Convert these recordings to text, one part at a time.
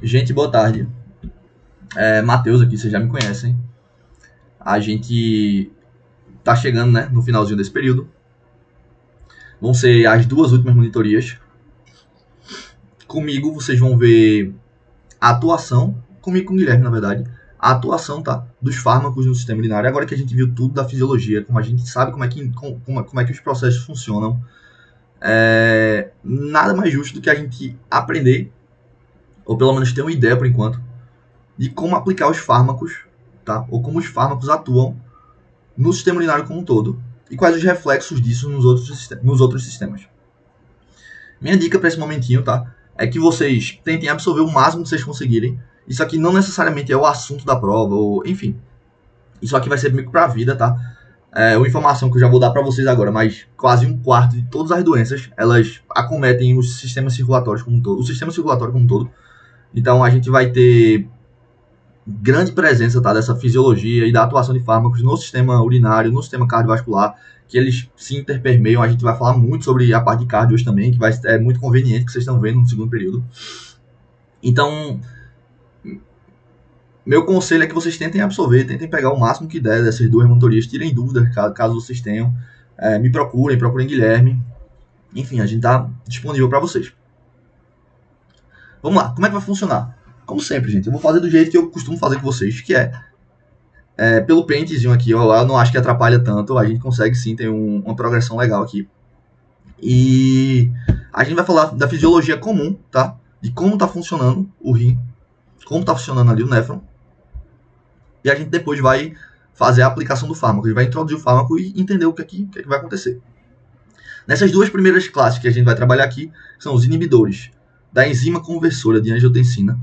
Gente, boa tarde. Matheus aqui, vocês já me conhecem. A gente tá chegando, né, no finalzinho desse período. Vão ser as duas últimas monitorias. Comigo vocês vão ver a atuação, comigo e com o Guilherme, na verdade, a atuação, tá, dos fármacos no sistema urinário. Agora que a gente viu tudo da fisiologia, como a gente sabe como é que os processos funcionam, nada mais justo do que a gente aprender, ou pelo menos ter uma ideia por enquanto, de como aplicar os fármacos, tá, ou como os fármacos atuam no sistema urinário como um todo e quais os reflexos disso nos outros sistemas. Minha dica para esse momentinho, tá? É que vocês tentem absorver o máximo que vocês conseguirem. Isso aqui não necessariamente é o assunto da prova, ou enfim. Isso aqui vai ser meio que pra vida, tá? Uma informação que eu já vou dar para vocês agora, mas quase um quarto de todas as doenças, elas acometem os sistemas circulatórios como um todo, o sistema circulatório como um todo. Então a gente vai ter grande presença, tá, dessa fisiologia e da atuação de fármacos no sistema urinário, no sistema cardiovascular, que eles se interpermeiam. A gente vai falar muito sobre a parte de cardio hoje também, que é muito conveniente, que vocês estão vendo no segundo período. Então, meu conselho é que vocês tentem absorver, tentem pegar o máximo que der dessas duas monitorias, tirem dúvidas caso vocês tenham, me procurem Guilherme. Enfim, a gente tá disponível para vocês. Vamos lá, como é que vai funcionar? Como sempre, gente, eu vou fazer do jeito que eu costumo fazer com vocês, que pelo paintzinho aqui, eu não acho que atrapalha tanto, a gente consegue sim ter uma progressão legal aqui. E a gente vai falar da fisiologia comum, tá? De como está funcionando o rim, como está funcionando ali o néfron. E a gente depois vai fazer a aplicação do fármaco. A gente vai introduzir o fármaco e entender o que é que vai acontecer. Nessas duas primeiras classes que a gente vai trabalhar aqui, são os inibidores da enzima conversora de angiotensina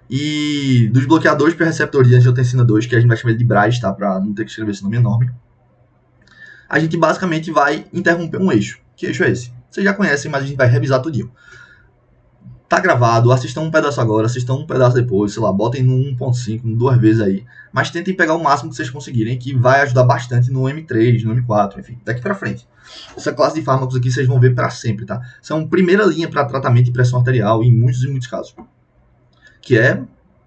e dos bloqueadores para receptor de angiotensina 2, que a gente vai chamar de BRAS, tá? Para não ter que escrever esse nome enorme. A gente basicamente vai interromper um eixo. Que eixo é esse? Vocês já conhecem, mas a gente vai revisar tudinho. Tá gravado, assistam um pedaço agora, assistam um pedaço depois, sei lá, botem no 1.5, duas vezes aí. Mas tentem pegar o máximo que vocês conseguirem, que vai ajudar bastante no M3, no M4, enfim, daqui pra frente. Essa classe de fármacos aqui vocês vão ver para sempre, tá? São primeira linha para tratamento de pressão arterial em muitos e muitos casos. Que é,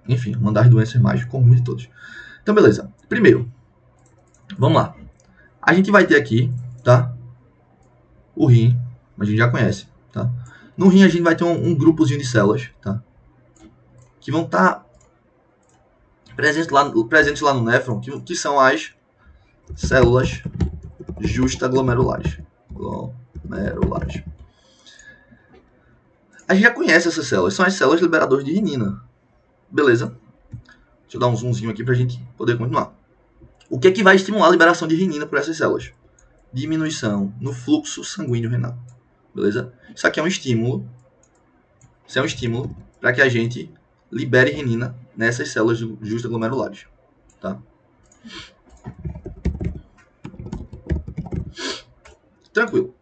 enfim, uma das doenças mais comuns de todos. Então, beleza. Primeiro, vamos lá. A gente vai ter aqui, tá? O rim, a gente já conhece, tá? No rim a gente vai ter um grupozinho de células, tá? Que vão estar presentes lá no néfron, que são as células justaglomerulares. Glomerulares. A gente já conhece essas células, são as células liberadoras de renina. Beleza? Deixa eu dar um zoomzinho aqui pra gente poder continuar. O que é que vai estimular a liberação de renina por essas células? Diminuição no fluxo sanguíneo renal. Beleza? Isso aqui é um estímulo. Isso é um estímulo para que a gente libere renina nessas células justaglomerulares. Tá? Tranquilo.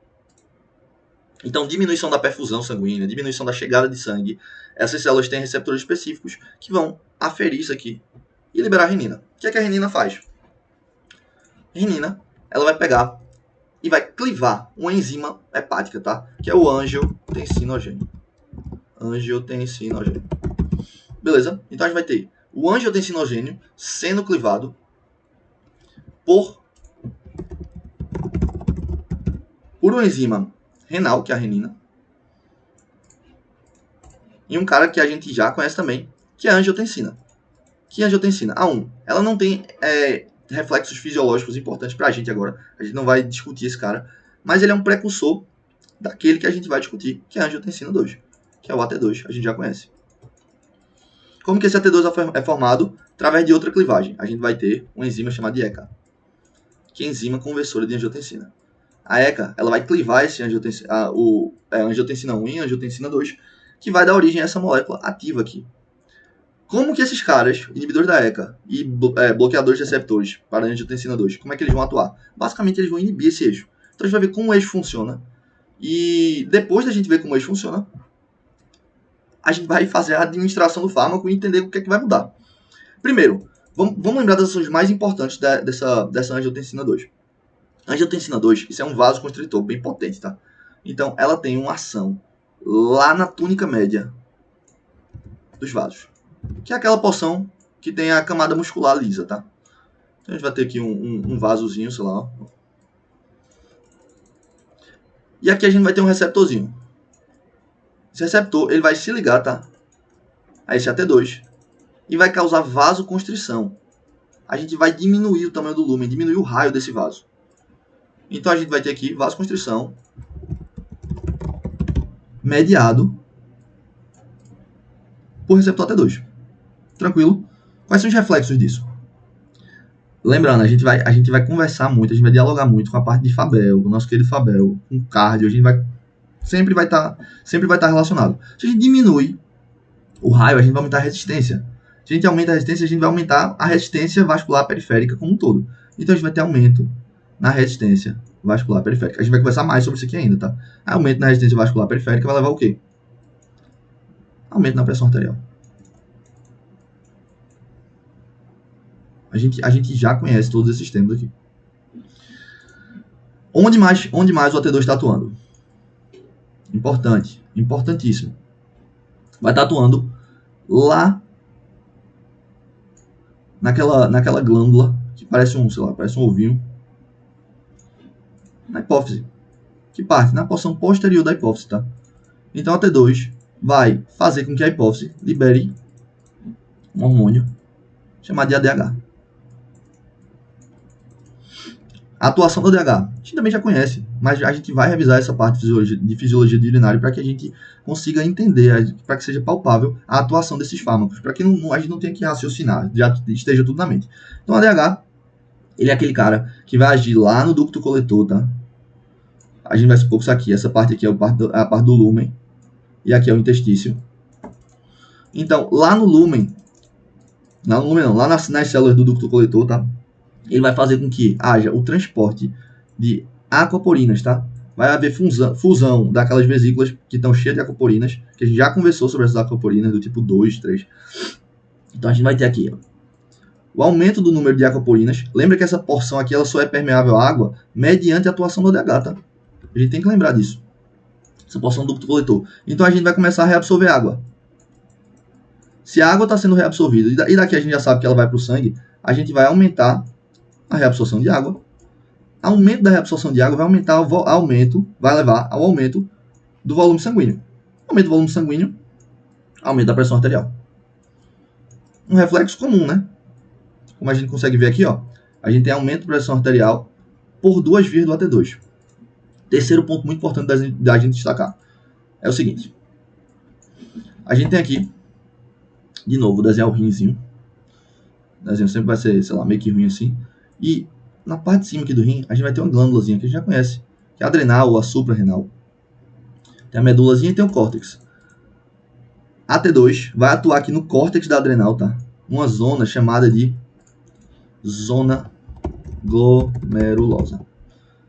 Então, diminuição da perfusão sanguínea, diminuição da chegada de sangue. Essas células têm receptores específicos que vão aferir isso aqui e liberar a renina. O que é que a renina faz? A renina, ela vai pegar e vai clivar uma enzima hepática, tá? Que é o angiotensinogênio. Angiotensinogênio. Beleza? Então a gente vai ter o angiotensinogênio sendo clivado por uma enzima renal, que é a renina, e um cara que a gente já conhece também, que é a angiotensina. Que é a angiotensina? A1, ela não tem reflexos fisiológicos importantes pra gente agora. A gente não vai discutir esse cara, mas ele é um precursor daquele que a gente vai discutir, que é a angiotensina 2, que é o AT2, a gente já conhece. Como que esse AT2 é formado? Através de outra clivagem. A gente vai ter uma enzima chamada de ECA, que é a enzima conversora de angiotensina. A ECA, ela vai clivar esse angiotensina 1 e angiotensina 2, que vai dar origem a essa molécula ativa aqui. Como que esses caras, inibidores da ECA e bloqueadores de receptores para a angiotensina 2, como é que eles vão atuar? Basicamente, eles vão inibir esse eixo. Então, a gente vai ver como o eixo funciona. E depois da gente ver como o eixo funciona, a gente vai fazer a administração do fármaco e entender o que é que vai mudar. Primeiro, vamos lembrar das ações mais importantes dessa angiotensina 2. A angiotensina 2, isso é um vasoconstritor bem potente, tá? Então, ela tem uma ação lá na túnica média, dos vasos, que é aquela porção que tem a camada muscular lisa, tá? Então a gente vai ter aqui um vasozinho, sei lá, ó. E aqui a gente vai ter um receptorzinho. Esse receptor, ele vai se ligar, tá? A esse AT2 e vai causar vasoconstrição. A gente vai diminuir o tamanho do lúmen, diminuir o raio desse vaso. Então a gente vai ter aqui vasoconstrição mediado por receptor AT2. Tranquilo? Quais são os reflexos disso? Lembrando, a gente vai conversar muito, a gente vai dialogar muito com a parte de Fabel, com o nosso querido Fabel, com o cardio, a gente vai sempre vai estar relacionado. Se a gente diminui o raio, a gente vai aumentar a resistência. Se a gente aumenta a resistência, a gente vai aumentar a resistência vascular periférica como um todo. Então a gente vai ter aumento na resistência vascular periférica. A gente vai conversar mais sobre isso aqui ainda, tá? Aumento na resistência vascular periférica vai levar o quê? Aumento na pressão arterial. A gente já conhece todos esses termos aqui. Onde mais o AT2 está atuando? Importante, importantíssimo. Vai estar atuando lá naquela glândula que parece parece um ovinho, na hipófise, que parte na porção posterior da hipófise, tá? Então a T2 vai fazer com que a hipófise libere um hormônio chamado de ADH. A atuação do ADH, a gente também já conhece, mas a gente vai revisar essa parte de fisiologia de urinário para que a gente consiga entender, para que seja palpável a atuação desses fármacos, para que a gente não tenha que raciocinar, já esteja tudo na mente. Então, o ADH, ele é aquele cara que vai agir lá no ducto coletor, tá? A gente vai supor que isso aqui, essa parte aqui é a parte do lúmen, e aqui é o interstício. Então, lá nas células do ducto coletor, tá? Ele vai fazer com que haja o transporte de aquaporinas, tá? Vai haver fusão daquelas vesículas que estão cheias de aquaporinas, que a gente já conversou sobre essas aquaporinas do tipo 2, 3. Então a gente vai ter aqui, ó, o aumento do número de aquaporinas. Lembra que essa porção aqui ela só é permeável à água mediante a atuação do ADH, tá? A gente tem que lembrar disso. Essa porção do ducto coletor. Então a gente vai começar a reabsorver água. Se a água está sendo reabsorvida, e daqui a gente já sabe que ela vai para o sangue, a gente vai aumentar a reabsorção de água. Aumento da reabsorção de água vai levar ao aumento do volume sanguíneo. Aumento do volume sanguíneo, aumento da pressão arterial. Um reflexo comum, né? Como a gente consegue ver aqui, ó, a gente tem aumento da pressão arterial por 2 vias do AT2. Terceiro ponto muito importante da gente destacar é o seguinte. A gente tem aqui, de novo, vou desenhar o rinzinho. O desenho sempre vai ser, sei lá, meio que ruim assim. E na parte de cima aqui do rim, a gente vai ter uma glândulazinha que a gente já conhece, que é a adrenal ou a suprarrenal. Tem a medulazinha e tem o córtex. A T2 vai atuar aqui no córtex da adrenal, tá? Uma zona chamada de zona glomerulosa.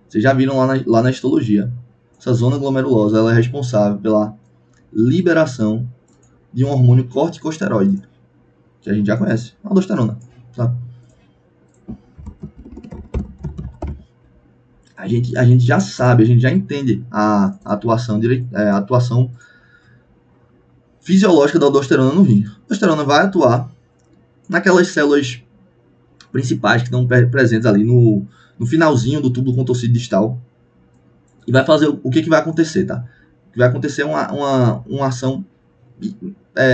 Vocês já viram lá na histologia. Essa zona glomerulosa ela é responsável pela liberação de um hormônio corticosteroide, que a gente já conhece, a aldosterona, tá? A gente já sabe, a gente já entende a atuação fisiológica da aldosterona no rim. A aldosterona vai atuar naquelas células principais que estão presentes ali no finalzinho do túbulo contorcido distal. E vai fazer o que vai acontecer, tá? Vai acontecer uma ação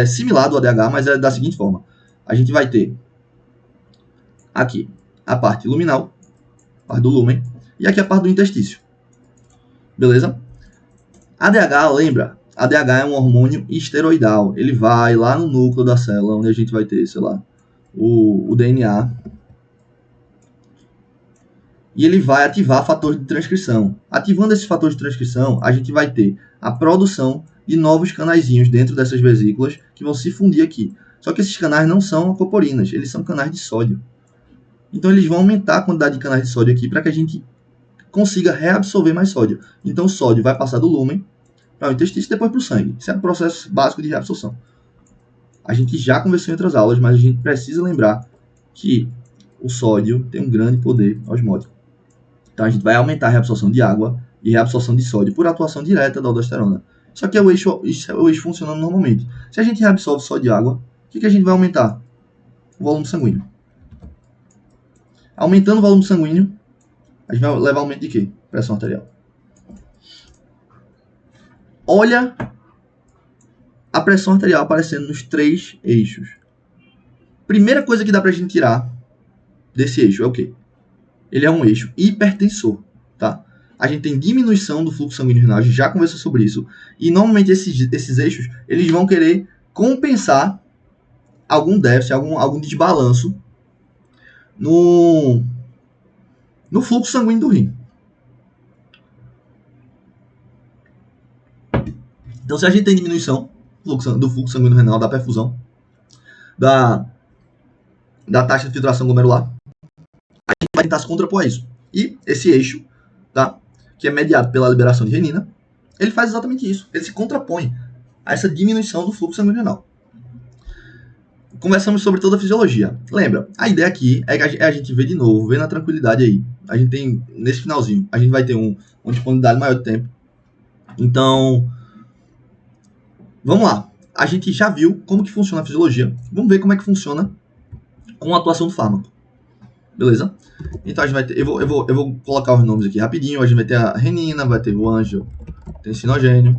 similar do ADH, mas é da seguinte forma. A gente vai ter aqui a parte luminal, a parte do lúmen, e aqui a parte do interstício. Beleza? ADH, lembra? ADH é um hormônio esteroidal. Ele vai lá no núcleo da célula, onde a gente vai ter, sei lá, o DNA. E ele vai ativar fatores de transcrição. Ativando esses fatores de transcrição, a gente vai ter a produção de novos canaizinhos dentro dessas vesículas que vão se fundir aqui. Só que esses canais não são aquaporinas, eles são canais de sódio. Então eles vão aumentar a quantidade de canais de sódio aqui para que a gente consiga reabsorver mais sódio. Então o sódio vai passar do lúmen para o intestino e depois para o sangue. Isso é um processo básico de reabsorção. A gente já conversou em outras aulas, mas a gente precisa lembrar que o sódio tem um grande poder osmótico. Então a gente vai aumentar a reabsorção de água e reabsorção de sódio por atuação direta da aldosterona. Só que é o eixo funcionando normalmente. Se a gente reabsorve só de água, o que a gente vai aumentar? O volume sanguíneo. Aumentando o volume sanguíneo, a gente vai levar aumento de quê? Pressão arterial. Olha a pressão arterial aparecendo nos 3 eixos. Primeira coisa que dá pra gente tirar desse eixo é o quê? Ele é um eixo hipertensor, tá? A gente tem diminuição do fluxo sanguíneo renal, a gente já conversou sobre isso. E normalmente esses eixos, eles vão querer compensar algum déficit, algum desbalanço no fluxo sanguíneo do rim. Então, se a gente tem diminuição do fluxo sanguíneo renal, da perfusão, da taxa de filtração glomerular, a gente vai tentar se contrapor a isso. E esse eixo, tá, que é mediado pela liberação de renina, ele faz exatamente isso. Ele se contrapõe a essa diminuição do fluxo sanguíneo renal. Conversamos sobre toda a fisiologia. Lembra, a ideia aqui é que a gente vê de novo, vê na tranquilidade aí. A gente tem, nesse finalzinho, a gente vai ter uma disponibilidade maior de tempo. Então, vamos lá. A gente já viu como que funciona a fisiologia. Vamos ver como é que funciona com a atuação do fármaco. Beleza? Então a gente vai ter, eu vou colocar os nomes aqui rapidinho. A gente vai ter a renina, vai ter o angiotensinogênio.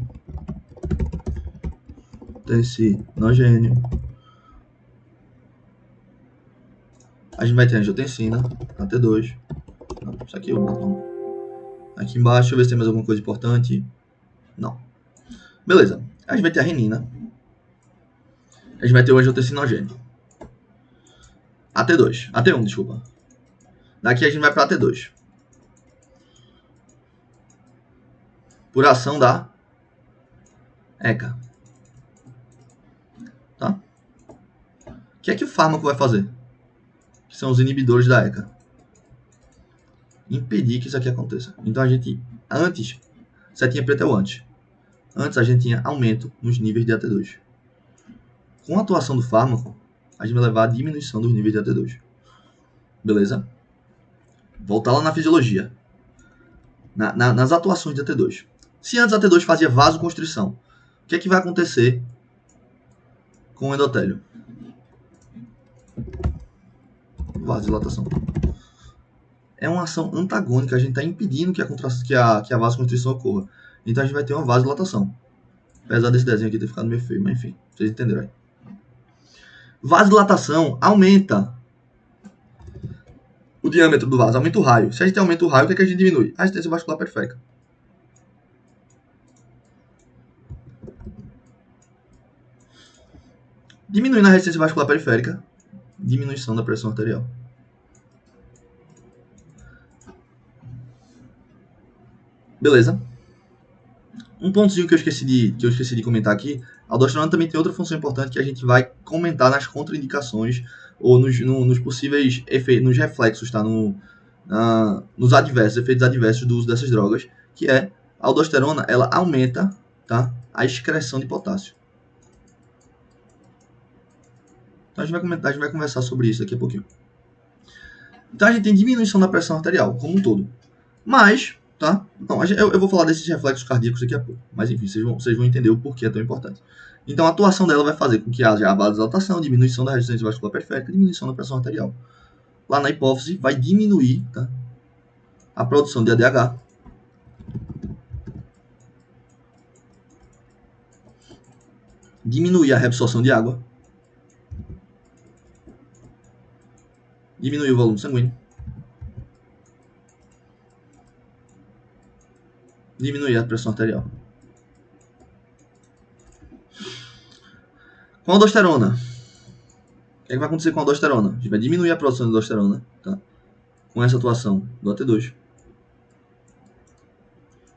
A gente vai ter a angiotensina, a T2. Isso aqui eu boto. Aqui embaixo, deixa eu ver se tem mais alguma coisa importante. Não. Beleza. A gente vai ter a renina. A gente vai ter o angiotensinogênio. A T2. A T1, desculpa. Daqui a gente vai para a T2. Por ação da ECA. Tá? O que é que o fármaco vai fazer? Que são os inibidores da ECA. Impedir que isso aqui aconteça. Então a gente, antes, setinha preta é o antes. Antes a gente tinha aumento nos níveis de AT2. Com a atuação do fármaco, a gente vai levar a diminuição dos níveis de AT2. Beleza? Voltar lá na fisiologia. Nas atuações de AT2. Se antes a AT2 fazia vasoconstrição, o que é que vai acontecer com o endotélio? Vasodilatação. É uma ação antagônica, a gente está impedindo que a vasoconstrição ocorra. Então a gente vai ter uma vasodilatação. Apesar desse desenho aqui ter ficado meio feio, mas enfim, vocês entenderam aí. Vasodilatação aumenta o diâmetro do vaso, aumenta o raio. Se a gente aumenta o raio, o que é que a gente diminui? A resistência vascular periférica. Diminuindo a resistência vascular periférica, diminuição da pressão arterial. Beleza? Um pontozinho que eu esqueci de comentar aqui, a aldosterona também tem outra função importante que a gente vai comentar nas contraindicações ou nos possíveis efeitos, nos reflexos, tá? Nos efeitos adversos do uso dessas drogas, que é a aldosterona, ela aumenta, tá, a excreção de potássio. Então a gente vai conversar sobre isso daqui a pouquinho. Então a gente tem diminuição da pressão arterial como um todo. Mas, tá? Não, eu vou falar desses reflexos cardíacos daqui a pouco. Mas enfim, vocês vão entender o porquê é tão importante. Então a atuação dela vai fazer com que haja a vasodilatação, diminuição da resistência vascular periférica, diminuição da pressão arterial. Lá na hipófise vai diminuir, tá, a produção de ADH. Diminuir a reabsorção de água. Diminuir o volume sanguíneo. Diminuir a pressão arterial. Com a aldosterona, o que vai acontecer com a aldosterona? A gente vai diminuir a produção de aldosterona, tá? Com essa atuação do AT2.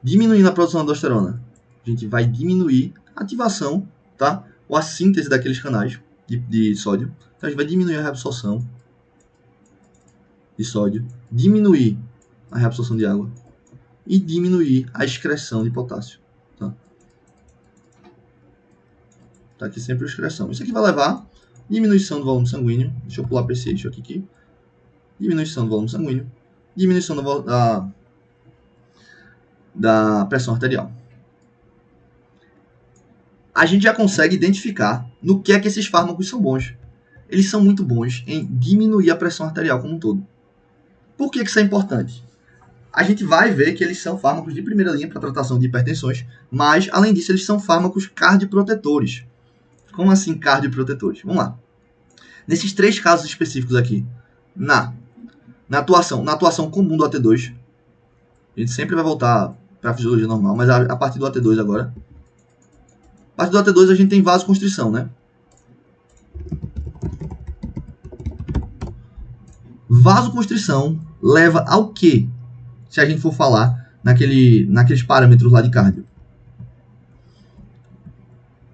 Diminuindo a produção de aldosterona, a gente vai diminuir a ativação, tá? Ou a síntese daqueles canais de sódio. Então a gente vai diminuir a reabsorção de sódio, diminuir a reabsorção de água e diminuir a excreção de potássio. Tá aqui sempre a excreção. Isso aqui vai levar a diminuição do volume sanguíneo. Deixa eu pular para esse eixo aqui. Diminuição do volume sanguíneo. Diminuição da pressão arterial. a gente já consegue identificar no que é que esses fármacos são bons. Eles são muito bons em diminuir a pressão arterial como um todo. Por que isso é importante? A gente vai ver que eles são fármacos de primeira linha para tratação de hipertensões, mas, além disso, eles são fármacos cardioprotetores. Como assim cardioprotetores? Vamos lá. Nesses 3 casos específicos aqui, na atuação comum do AT2, a gente sempre vai voltar para a fisiologia normal, mas a partir do AT2 agora. A partir do AT2 a gente tem vasoconstrição, né? Vasoconstrição leva ao quê? Se a gente for falar naqueles parâmetros lá de cardio.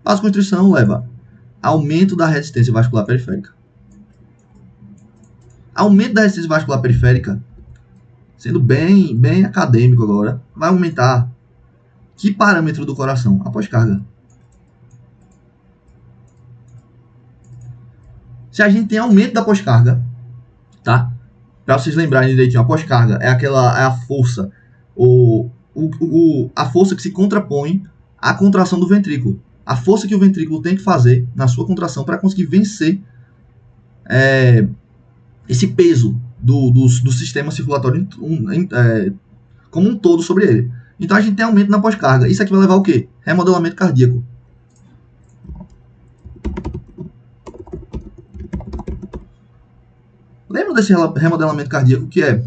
Vasoconstrição leva a aumento da resistência vascular periférica. Aumento da resistência vascular periférica, sendo bem acadêmico agora, vai aumentar que parâmetro do coração? A pós-carga. Se a gente tem aumento da pós-carga, tá? Para vocês lembrarem direitinho, a pós-carga é a força, a força que se contrapõe à contração do ventrículo. A força que o ventrículo tem que fazer na sua contração para conseguir vencer esse peso do sistema circulatório como um todo sobre ele. Então a gente tem aumento na pós-carga. Isso aqui vai levar ao quê? Remodelamento cardíaco. Lembra desse remodelamento cardíaco que é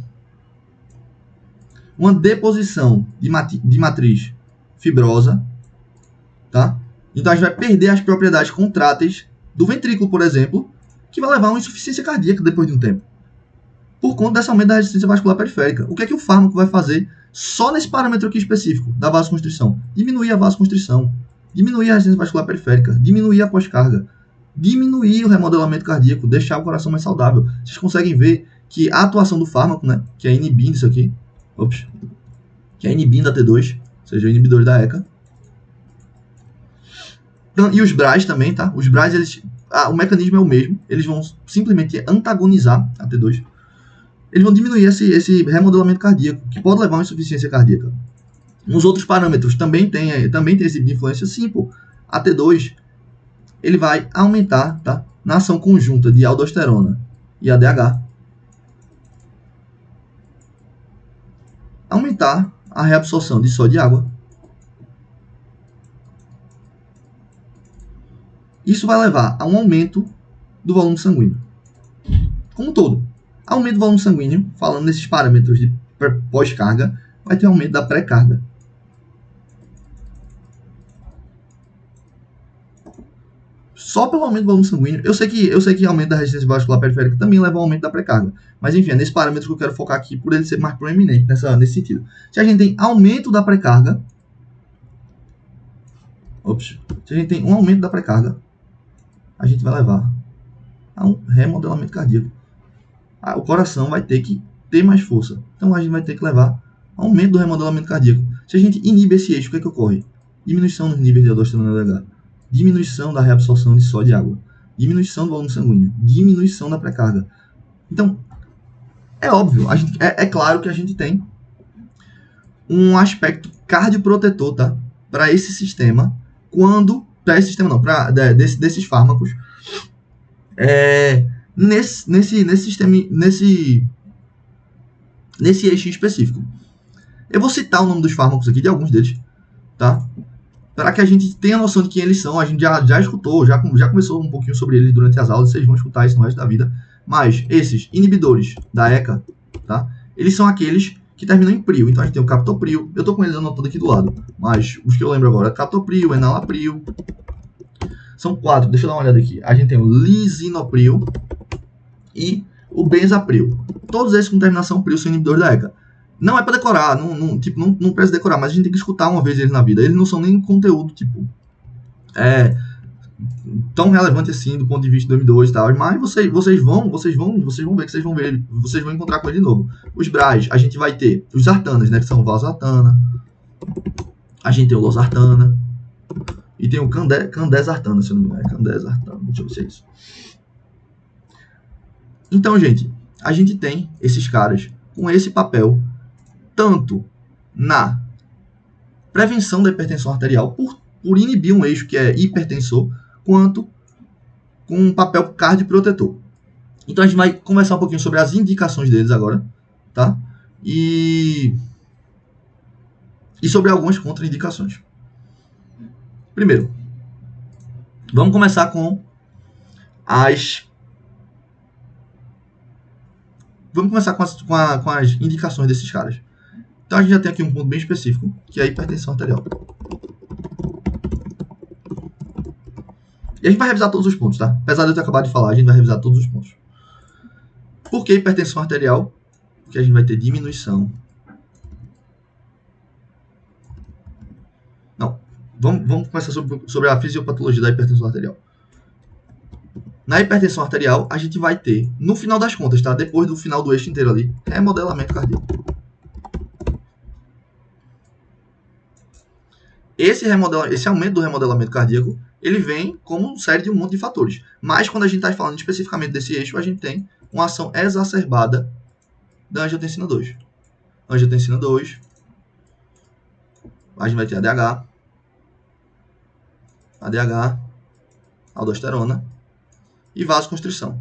uma deposição de matriz fibrosa, tá? Então a gente vai perder as propriedades contráteis do ventrículo, por exemplo, que vai levar a uma insuficiência cardíaca depois de um tempo, por conta desse aumento da resistência vascular periférica. O que é que o fármaco vai fazer só nesse parâmetro aqui específico da vasoconstrição? Diminuir a vasoconstrição, diminuir a resistência vascular periférica, diminuir a pós-carga, diminuir o remodelamento cardíaco, deixar o coração mais saudável. Vocês conseguem ver que a atuação do fármaco, né, que é inibindo isso aqui, que é inibindo a T2, ou seja, o inibidor da ECA. Então, e os BRAs também, tá? Os BRAs, o mecanismo é o mesmo, eles vão simplesmente antagonizar a T2. Eles vão diminuir esse remodelamento cardíaco, que pode levar a uma insuficiência cardíaca. Nos outros parâmetros também tem esse tipo de influência, sim, pô. A T2, ele vai aumentar, tá? Na ação conjunta de aldosterona e ADH, aumentar a reabsorção de sódio e água. Isso vai levar a um aumento do volume sanguíneo. Como um todo. Aumento do volume sanguíneo, falando nesses parâmetros de pós-carga, vai ter aumento da pré-carga. Só pelo aumento do volume sanguíneo. Eu sei que aumento da resistência vascular periférica também leva ao aumento da pré-carga. Mas enfim, é nesse parâmetro que eu quero focar aqui, por ele ser mais proeminente nesse sentido. Se a gente tem aumento da pré-carga, se a gente tem um aumento da pré-carga, a gente vai levar a um remodelamento cardíaco. O coração vai ter que ter mais força. Então a gente vai ter que levar a aumento do remodelamento cardíaco. Se a gente inibe esse eixo, o que é que ocorre? Diminuição nos níveis de aldosterona e LH. Diminuição da reabsorção de sódio e água. Diminuição do volume sanguíneo. Diminuição da pré-carga. Então, é óbvio. É claro que a gente tem um aspecto cardioprotetor, tá? Para esse sistema. Desses fármacos. Nesse eixo específico. Eu vou citar o nome dos fármacos aqui, de alguns deles, tá? Para que a gente tenha noção de quem eles são. A gente já escutou, já conversou um pouquinho sobre eles durante as aulas, vocês vão escutar isso no resto da vida. Mas esses inibidores da ECA, tá? Eles são aqueles que terminam em prio. Então a gente tem o captopril, eu tô com eles anotando aqui do lado, mas os que eu lembro agora, captopril, enalapril. São 4, deixa eu dar uma olhada aqui. A gente tem o lisinopril e o benzapril. Todos esses com terminação pril são inibidores da ECA. Não é para decorar, não precisa decorar, mas a gente tem que escutar uma vez eles na vida. Eles não são nem conteúdo, tão relevante assim do ponto de vista do M2 e tal, mas vocês vão ver que vocês vão encontrar com ele de novo. Os BRAs, a gente vai ter os sartanas, né, que são o valsartana. A gente tem o losartana. E tem o candesartana, se eu não me engano. Candesartana, deixa eu ver se é isso. Então, gente, a gente tem esses caras com esse papel tanto na prevenção da hipertensão arterial, por por inibir um eixo que é hipertensor, quanto com um papel cardioprotetor. Então a gente vai conversar um pouquinho sobre as indicações deles agora, tá? E sobre algumas contraindicações. Primeiro, vamos começar com as indicações desses caras. Então a gente já tem aqui um ponto bem específico, que é a hipertensão arterial. E a gente vai revisar todos os pontos, tá? Apesar de eu ter acabado de falar, a gente vai revisar todos os pontos. Por que hipertensão arterial? Porque a gente vai ter diminuição. Não. Vamos começar sobre a fisiopatologia da hipertensão arterial. Na hipertensão arterial, a gente vai ter, no final das contas, tá? Depois do final do eixo inteiro ali, remodelamento cardíaco. Esse aumento do remodelamento cardíaco, ele vem como série de um monte de fatores. Mas quando a gente está falando especificamente desse eixo, a gente tem uma ação exacerbada da angiotensina 2. Angiotensina 2, a gente vai ter ADH, aldosterona e vasoconstrição.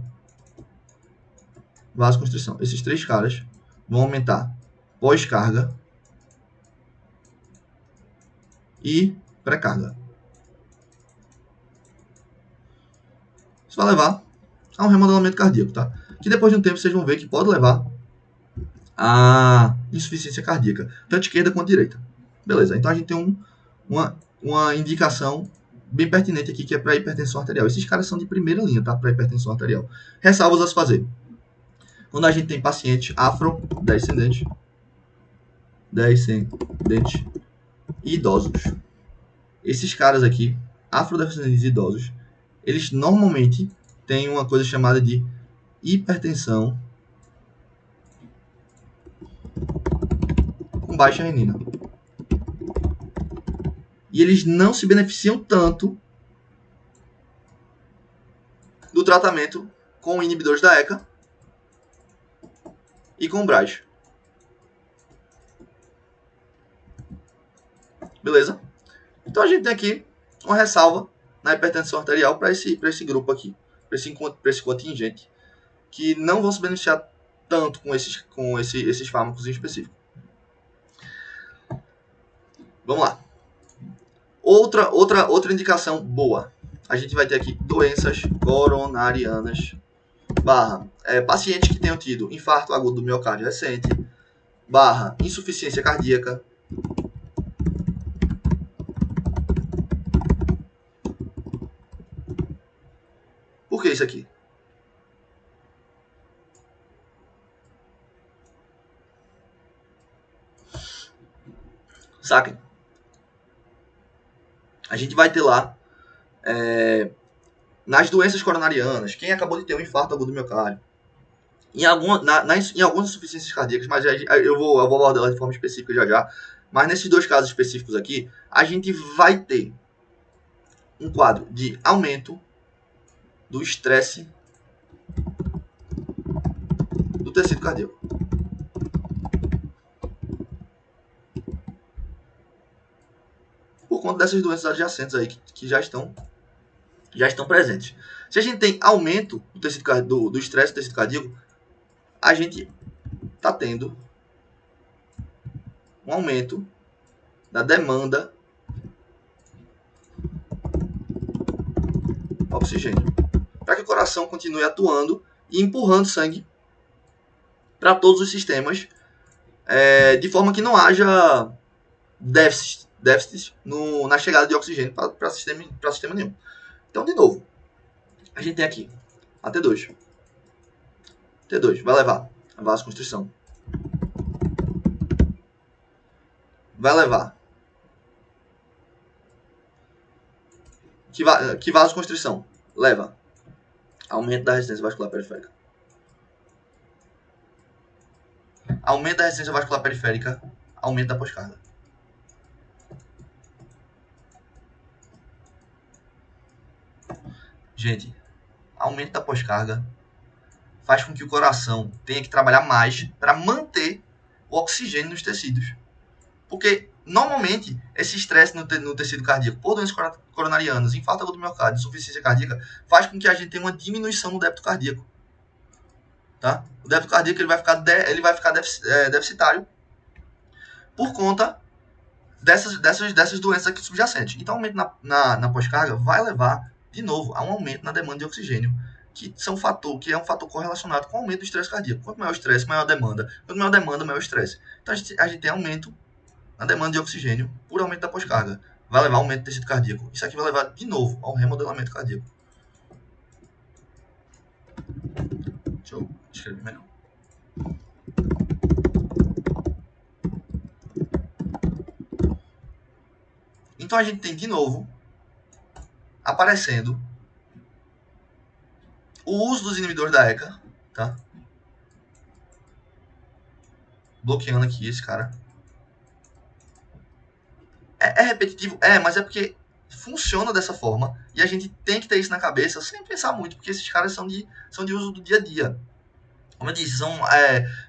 Vasoconstrição. Esses três caras vão aumentar pós-carga e pré-carga. Isso vai levar a um remodelamento cardíaco, tá? Que depois de um tempo vocês vão ver que pode levar a insuficiência cardíaca, tanto esquerda quanto direita. Beleza, então a gente tem uma indicação bem pertinente aqui, que é para hipertensão arterial. Esses caras são de primeira linha, tá? Para hipertensão arterial. Ressalvas a se fazer. Quando a gente tem pacientes afrodescendentes e idosos. Esses caras aqui, afrodescendentes e idosos, eles normalmente têm uma coisa chamada de hipertensão com baixa renina. E eles não se beneficiam tanto do tratamento com inibidores da ECA e com BRAS. Beleza? Então a gente tem aqui uma ressalva na hipertensão arterial para esse grupo aqui, para esse contingente, que não vão se beneficiar tanto com esses fármacos em específico. Vamos lá. Outra indicação boa. A gente vai ter aqui doenças coronarianas / pacientes que tenham tido infarto agudo do miocárdio recente / insuficiência cardíaca. Por que isso aqui? Saquem? A gente vai ter lá nas doenças coronarianas, quem acabou de ter um infarto agudo do miocárdio, em algumas insuficiências cardíacas, mas eu vou abordar ela de forma específica já, mas nesses dois casos específicos aqui, a gente vai ter um quadro de aumento do estresse do tecido cardíaco. Por conta dessas doenças adjacentes aí que já estão presentes. Se a gente tem aumento do estresse do tecido cardíaco, a gente está tendo um aumento da demanda de oxigênio, para que o coração continue atuando e empurrando sangue para todos os sistemas, de forma que não haja déficits na chegada de oxigênio para sistema nenhum. Então, de novo, a gente tem aqui a T2. T2 vai levar a vasoconstrição. Vai levar que vasoconstrição leva aumento da resistência vascular periférica. Aumento da resistência vascular periférica, aumento da pós-carga. Gente, aumento da pós-carga faz com que o coração tenha que trabalhar mais para manter o oxigênio nos tecidos. Porque Normalmente, esse estresse no tecido cardíaco por doenças coronarianas, infarto agudo do miocárdio, insuficiência cardíaca, faz com que a gente tenha uma diminuição no débito cardíaco. Tá? O débito cardíaco ele vai ficar deficitário por conta dessas doenças aqui subjacentes. Então, o aumento na pós-carga vai levar, de novo, a um aumento na demanda de oxigênio, que é um fator correlacionado com o aumento do estresse cardíaco. Quanto maior o estresse, maior a demanda. Quanto maior a demanda, maior o estresse. Então, a gente tem aumento na demanda de oxigênio por aumento da pós-carga. Vai levar ao aumento do tecido cardíaco. Isso aqui vai levar, de novo, ao remodelamento cardíaco. Deixa eu escrever melhor. Então, a gente tem, de novo, aparecendo o uso dos inibidores da ECA, tá? Bloqueando aqui esse cara. É repetitivo? Mas é porque funciona dessa forma e a gente tem que ter isso na cabeça sem pensar muito, porque esses caras são de uso do dia a dia. Como eu disse, são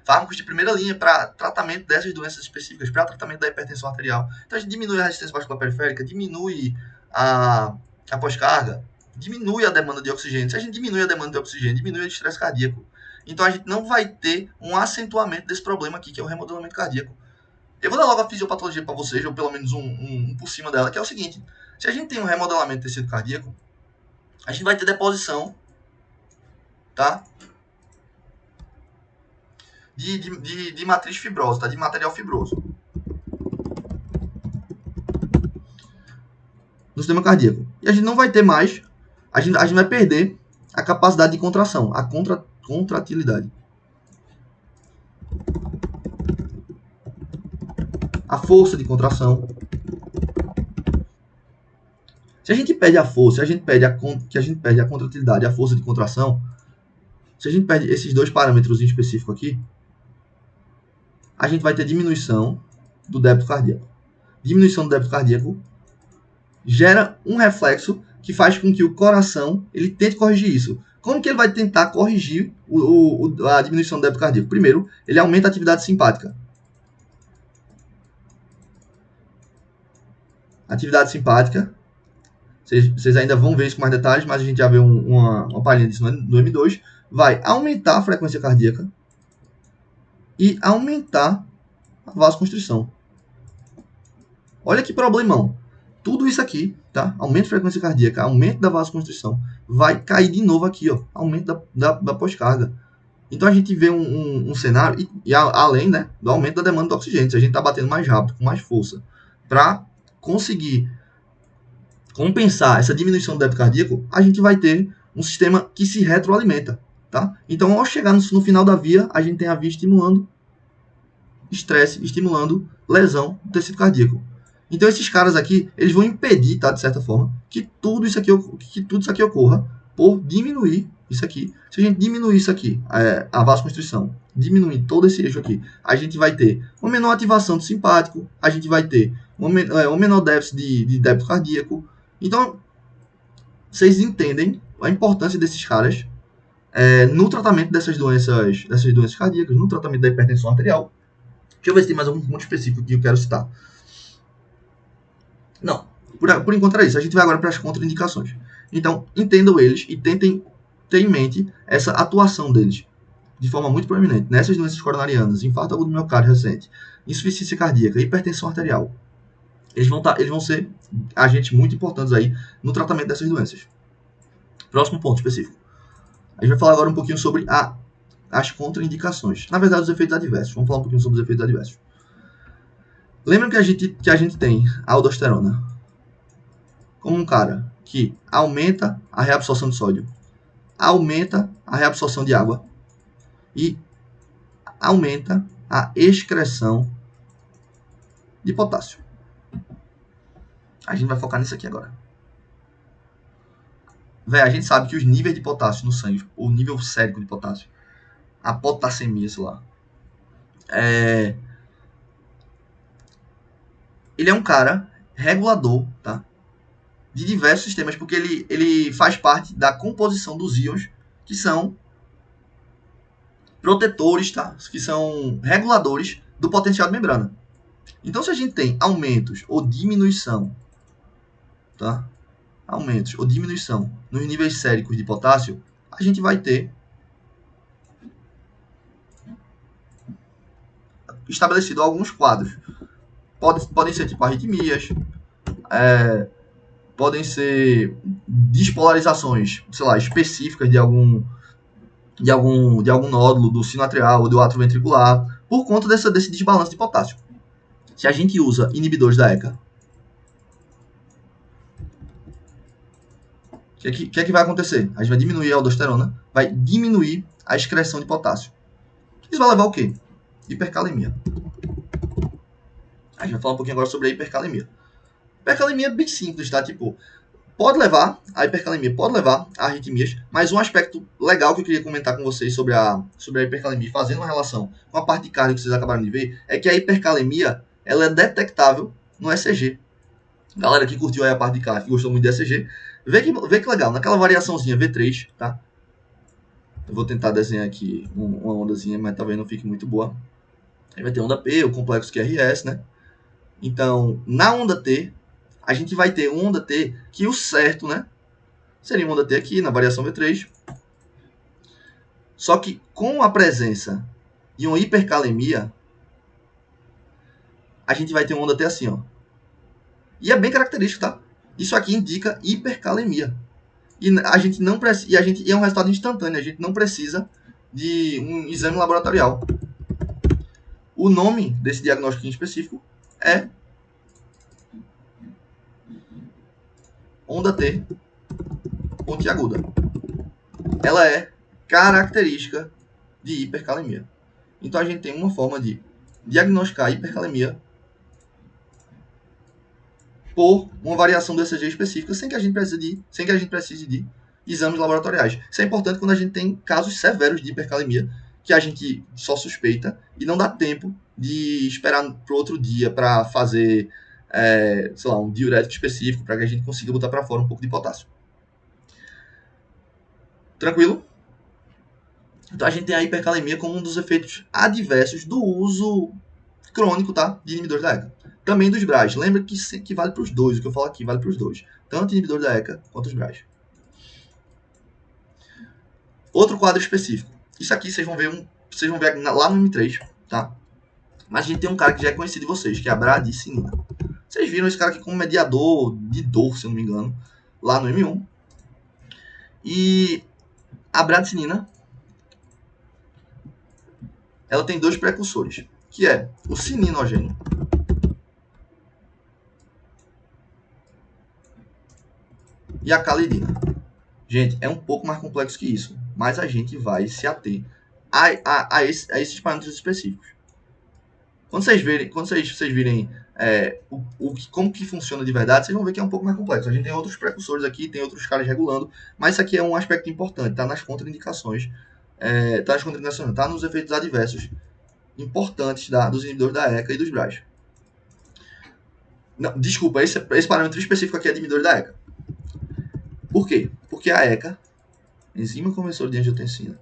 fármacos de primeira linha para tratamento dessas doenças específicas, para tratamento da hipertensão arterial. Então a gente diminui a resistência vascular periférica, diminui a pós-carga, diminui a demanda de oxigênio. Se a gente diminui a demanda de oxigênio, diminui o estresse cardíaco. Então a gente não vai ter um acentuamento desse problema aqui, que é o remodelamento cardíaco. Eu vou dar logo a fisiopatologia para vocês, ou pelo menos um por cima dela, que é o seguinte. Se a gente tem um remodelamento do tecido cardíaco, a gente vai ter deposição, tá? De matriz fibrosa, tá? De material fibroso no sistema cardíaco. E a gente não vai ter mais, a gente vai perder a capacidade de contração, a contratilidade. A força de contração. Se a gente perde a força, se a gente perde a contratilidade, a força de contração, se a gente perde esses dois parâmetros em específico aqui, a gente vai ter diminuição do débito cardíaco. Diminuição do débito cardíaco gera um reflexo que faz com que o coração ele tente corrigir isso. Como que ele vai tentar corrigir a diminuição do débito cardíaco? Primeiro, ele aumenta a atividade simpática. Atividade simpática, vocês ainda vão ver isso com mais detalhes, mas a gente já vê uma palhinha disso no M2, vai aumentar a frequência cardíaca e aumentar a vasoconstrição. Olha que problemão. Tudo isso aqui, tá? Aumento da frequência cardíaca, aumento da vasoconstrição, vai cair de novo aqui, ó, aumento da pós-carga. Então a gente vê um cenário, além, né, do aumento da demanda do oxigênio, se a gente está batendo mais rápido, com mais força, para conseguir compensar essa diminuição do débito cardíaco, a gente vai ter um sistema que se retroalimenta, tá? Então, ao chegar no final da via, a gente tem a via estimulando estresse, estimulando lesão do tecido cardíaco. Então, esses caras aqui, eles vão impedir, tá, de certa forma, que tudo isso aqui ocorra por diminuir isso aqui. Se a gente diminuir isso aqui, a vasoconstrição, diminuir todo esse eixo aqui, a gente vai ter uma menor ativação do simpático, a gente vai ter um menor déficit de débito cardíaco. Então, vocês entendem a importância desses caras no tratamento dessas doenças cardíacas, no tratamento da hipertensão arterial. Deixa eu ver se tem mais algum ponto específico que eu quero citar. Não, por enquanto era isso. A gente vai agora para as contraindicações. Então, entendam eles e tentem ter em mente essa atuação deles de forma muito proeminente nessas doenças coronarianas, infarto agudo do miocárdio recente, insuficiência cardíaca, hipertensão arterial. Eles vão ser agentes muito importantes aí no tratamento dessas doenças. Próximo ponto específico. A gente vai falar agora um pouquinho sobre as contraindicações. Na verdade, os efeitos adversos. Vamos falar um pouquinho sobre os efeitos adversos. Lembra que a gente tem a aldosterona como um cara que aumenta a reabsorção de sódio, aumenta a reabsorção de água e aumenta a excreção de potássio. A gente vai focar nisso aqui agora. A gente sabe que os níveis de potássio no sangue, o nível sérico de potássio, a potassemia, sei lá, ele é um cara regulador, tá? De diversos sistemas, porque ele faz parte da composição dos íons, que são protetores, tá? Que são reguladores do potencial de membrana. Então, se a gente tem aumentos ou diminuição, tá? Aumentos ou diminuição nos níveis séricos de potássio, a gente vai ter estabelecido alguns quadros. Podem ser tipo arritmias, podem ser despolarizações, sei lá, específicas de algum nódulo do sino atrial ou do átrio ventricular, por conta desse desbalanço de potássio. Se a gente usa inibidores da ECA, o que é que vai acontecer? A gente vai diminuir a aldosterona, vai diminuir a excreção de potássio. Isso vai levar ao quê? Hipercalemia. A gente vai falar um pouquinho agora sobre a hipercalemia. Hipercalemia é bem simples, tá? Tipo, pode levar a hipercalemia, pode levar a arritmias, mas um aspecto legal que eu queria comentar com vocês sobre a hipercalemia, fazendo uma relação com a parte de cardio que vocês acabaram de ver, é que a hipercalemia, ela é detectável no ECG. Galera que curtiu aí a parte de cardio, que gostou muito do ECG, vê que legal, naquela variaçãozinha V3, tá? Eu vou tentar desenhar aqui uma ondazinha, mas talvez não fique muito boa. Aí vai ter onda P, o complexo QRS, né? Então, na onda T, a gente vai ter uma onda T que o certo, né? Seria uma onda T aqui na variação V3. Só que com a presença de uma hipercalemia, a gente vai ter uma onda T assim, ó. E é bem característico, tá? Isso aqui indica hipercalemia. E a gente não precisa, e é um resultado instantâneo, a gente não precisa de um exame laboratorial. O nome desse diagnóstico em específico é onda T pontiaguda. Ela é característica de hipercalemia. Então a gente tem uma forma de diagnosticar a hipercalemia por uma variação do ECG específica sem que a gente precise de exames laboratoriais. Isso é importante quando a gente tem casos severos de hipercalemia que a gente só suspeita e não dá tempo de esperar para o outro dia para fazer, sei lá, um diurético específico para que a gente consiga botar para fora um pouco de potássio. Tranquilo? Então a gente tem a hipercalemia como um dos efeitos adversos do uso crônico, tá? De inibidores da ECA. Também dos BRAs. Lembra que vale para os dois. O que eu falo aqui vale para os dois. Tanto o inibidor da ECA quanto os BRAs. Outro quadro específico. Isso aqui vocês vão ver lá no M3, tá? Mas a gente tem um cara que já é conhecido de vocês, que é a bradicinina. Vocês viram esse cara aqui como mediador de dor, se eu não me engano, lá no M1. E a bradicinina, ela tem dois precursores, que é o sininogênio e a calidina. Gente, é um pouco mais complexo que isso, mas a gente vai se ater a esses parâmetros específicos. Quando vocês virem como que funciona de verdade, vocês vão ver que é um pouco mais complexo. A gente tem outros precursores aqui, tem outros caras regulando, mas isso aqui é um aspecto importante, está nas contraindicações, está nos efeitos adversos importantes dos inibidores da ECA e dos BRAs. Não, desculpa, esse parâmetro específico aqui é de inibidores da ECA. Por quê? Porque a ECA, enzima conversora de angiotensina,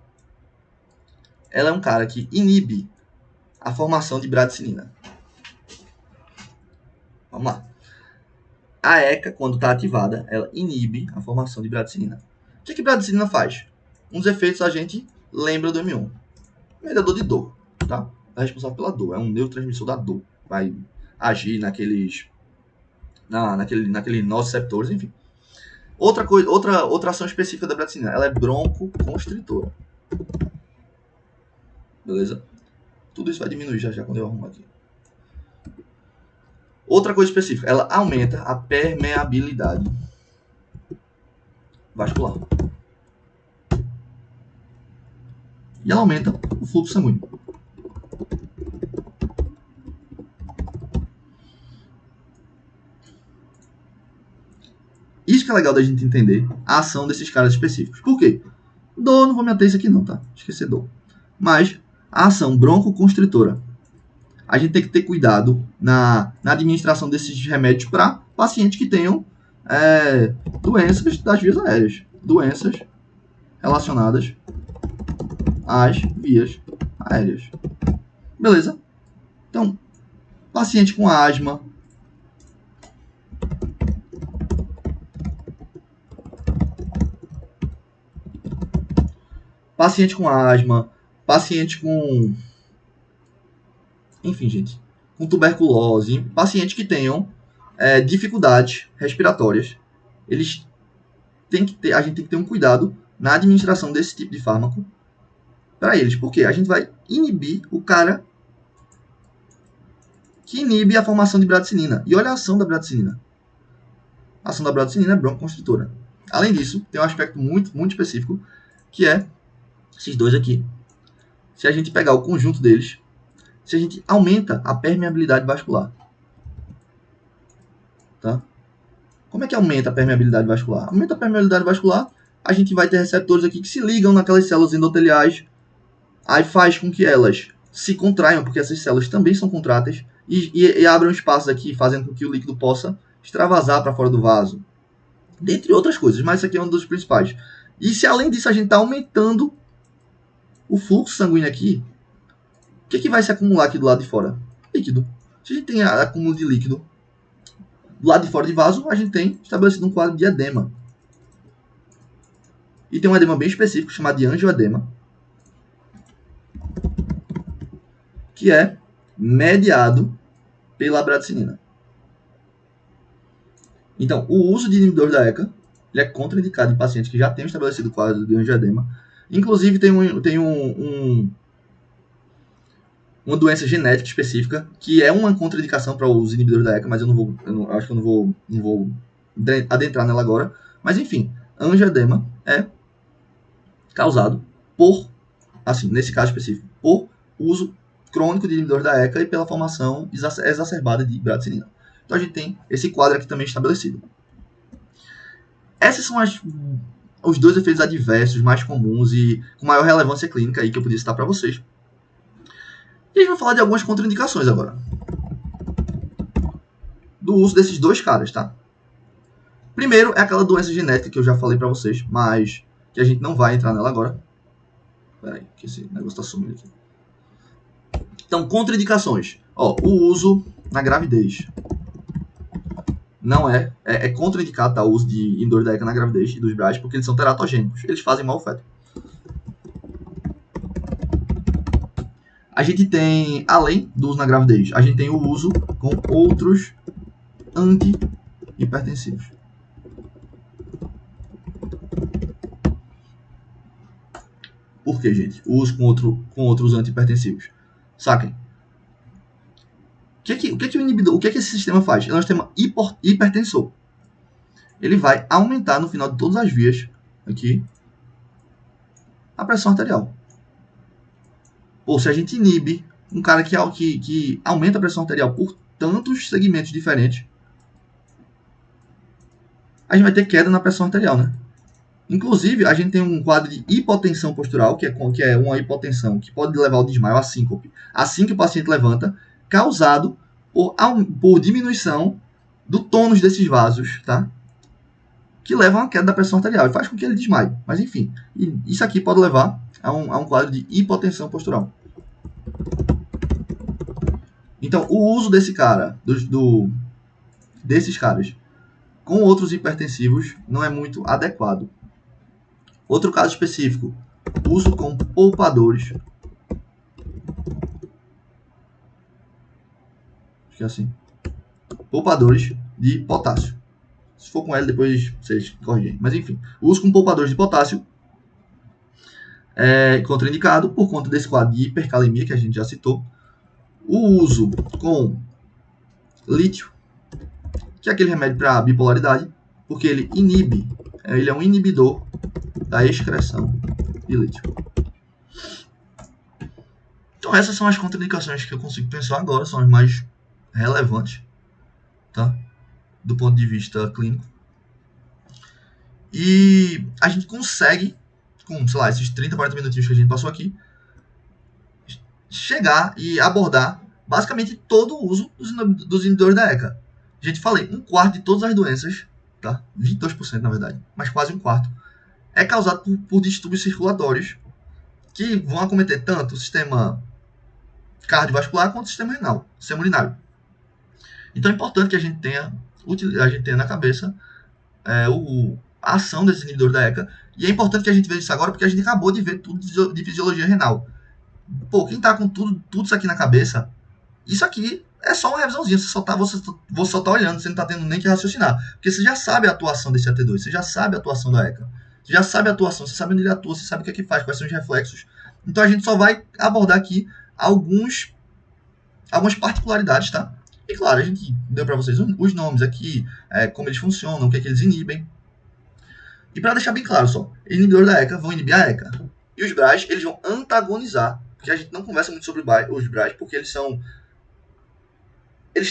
ela é um cara que inibe a formação de bradicinina. Vamos lá. A ECA, quando está ativada, ela inibe a formação de bradicinina. O que bradicinina faz? Um dos efeitos a gente lembra do M1. Mediador de dor, tá? É responsável pela dor, é um neurotransmissor da dor. Vai agir naqueles nociceptores, enfim. Outra ação específica da bradicinina, ela é broncoconstritora. Beleza? Tudo isso vai diminuir já quando eu arrumo aqui. Outra coisa específica, ela aumenta a permeabilidade vascular. E ela aumenta o fluxo sanguíneo. Isso que é legal da gente entender a ação desses caras específicos. Por quê? Dor, não vou me ater isso aqui não, tá? Esquecer dor. Mas a ação broncoconstritora. A gente tem que ter cuidado na administração desses remédios para pacientes que tenham doenças das vias aéreas. Doenças relacionadas às vias aéreas. Beleza? Então, paciente com asma, paciente com asma, paciente com, enfim, gente, com tuberculose, pacientes que tenham dificuldades respiratórias, eles têm que ter, a gente tem que ter um cuidado na administração desse tipo de fármaco para eles, porque a gente vai inibir o cara que inibe a formação de bradicinina. E olha a ação da bradicinina. A ação da bradicinina é broncoconstritora. Além disso, tem um aspecto muito, muito específico, que é esses dois aqui. Se a gente pegar o conjunto deles, se a gente aumenta a permeabilidade vascular. Tá? Como é que aumenta a permeabilidade vascular? Aumenta a permeabilidade vascular, a gente vai ter receptores aqui que se ligam naquelas células endoteliais, aí faz com que elas se contraiam, porque essas células também são contráteis, e abram espaços aqui, fazendo com que o líquido possa extravasar para fora do vaso. Dentre outras coisas, mas isso aqui é um dos principais. E se além disso a gente está aumentando o fluxo sanguíneo aqui, o que vai se acumular aqui do lado de fora? Líquido. Se a gente tem acúmulo de líquido do lado de fora de vaso, a gente tem estabelecido um quadro de edema. E tem um edema bem específico, chamado de angioedema, que é mediado pela bradicinina. Então, o uso de inibidores da ECA ele é contraindicado em pacientes que já têm estabelecido quadro de angioedema. Inclusive, tem uma doença genética específica que é uma contraindicação para os inibidores da ECA, mas acho que eu não vou adentrar nela agora. Mas, enfim, angioedema é causado por, assim, nesse caso específico, por uso crônico de inibidores da ECA e pela formação exacerbada de bradicinina. Então a gente tem esse quadro aqui também estabelecido. Esses são os dois efeitos adversos mais comuns e com maior relevância clínica aí que eu podia citar para vocês. E a gente vai falar de algumas contraindicações agora. Do uso desses dois caras, tá? Primeiro é aquela doença genética que eu já falei para vocês, mas que a gente não vai entrar nela agora. Pera aí, que esse negócio tá sumindo aqui. Então, contraindicações. Ó, o uso na gravidez. Não é contraindicado, tá? O uso de inibidores da ECA na gravidez e dos BRAs, porque eles são teratogênicos. Eles fazem mal ao feto. A gente tem, além do uso na gravidez, a gente tem o uso com outros antihipertensivos. Por que, gente? O uso com outros antihipertensivos. Saquem. O que o inibidor, o que esse sistema faz? Ele é um sistema hipertensor. Ele vai aumentar no final de todas as vias aqui a pressão arterial. Ou se a gente inibe um cara que aumenta a pressão arterial por tantos segmentos diferentes, a gente vai ter queda na pressão arterial, né? Inclusive, a gente tem um quadro de hipotensão postural, que é uma hipotensão que pode levar ao desmaio, à síncope, assim que o paciente levanta, causado por diminuição do tônus desses vasos, tá? Que levam à queda da pressão arterial e faz com que ele desmaie. Mas enfim, isso aqui pode levar a um quadro de hipotensão postural. Então, o uso desse cara, desses caras, com outros hipertensivos, não é muito adequado. Outro caso específico, uso com poupadores. Acho que é assim. Poupadores de potássio. Se for com L, depois vocês corrigem. Mas enfim, o uso com poupadores de potássio é contraindicado por conta desse quadro de hipercalemia que a gente já citou. O uso com lítio, que é aquele remédio para bipolaridade, porque ele é um inibidor da excreção de lítio. Então essas são as contraindicações que eu consigo pensar agora, são as mais relevantes, tá? Do ponto de vista clínico. E a gente consegue, com, sei lá, esses 30, 40 minutinhos que a gente passou aqui, chegar e abordar basicamente todo o uso dos inibidores da ECA. A gente falei, 1/4 de todas as doenças, tá? 22% na verdade, mas quase 1/4, é causado por distúrbios circulatórios que vão acometer tanto o sistema cardiovascular quanto o sistema renal, sistema urinário. Então é importante que a gente tenha na cabeça a ação desses inibidores da ECA, e é importante que a gente veja isso agora, porque a gente acabou de ver tudo de fisiologia renal. Pô, quem tá com tudo isso aqui na cabeça, isso aqui é só uma revisãozinha, você só tá olhando, você não tá tendo nem que raciocinar, porque você já sabe a atuação desse AT2, você já sabe a atuação da ECA, você já sabe a atuação, você sabe onde ele atua, você sabe o que é que faz, quais são os reflexos. Então a gente só vai abordar aqui algumas particularidades, tá? E claro, a gente deu para vocês os nomes aqui, como eles funcionam, o que é que eles inibem. E para deixar bem claro só, inibidores da ECA vão inibir a ECA. E os BRAs, eles vão antagonizar, porque a gente não conversa muito sobre os BRAs, porque eles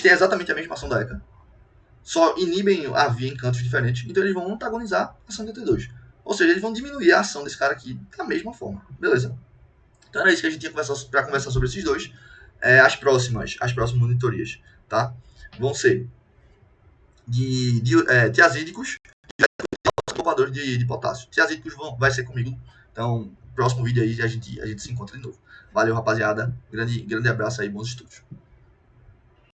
têm exatamente a mesma ação da ECA. Só inibem a via em cantos diferentes, então eles vão antagonizar a ação do T2. Ou seja, eles vão diminuir a ação desse cara aqui da mesma forma. Beleza? Então era isso que a gente tinha para conversar sobre esses dois. As próximas monitorias, tá? Vão ser de tiazídicos e poupadores de potássio. Tiazídicos vai ser comigo. Então, próximo vídeo aí a gente se encontra de novo. Valeu, rapaziada. Grande abraço aí, bons estudos.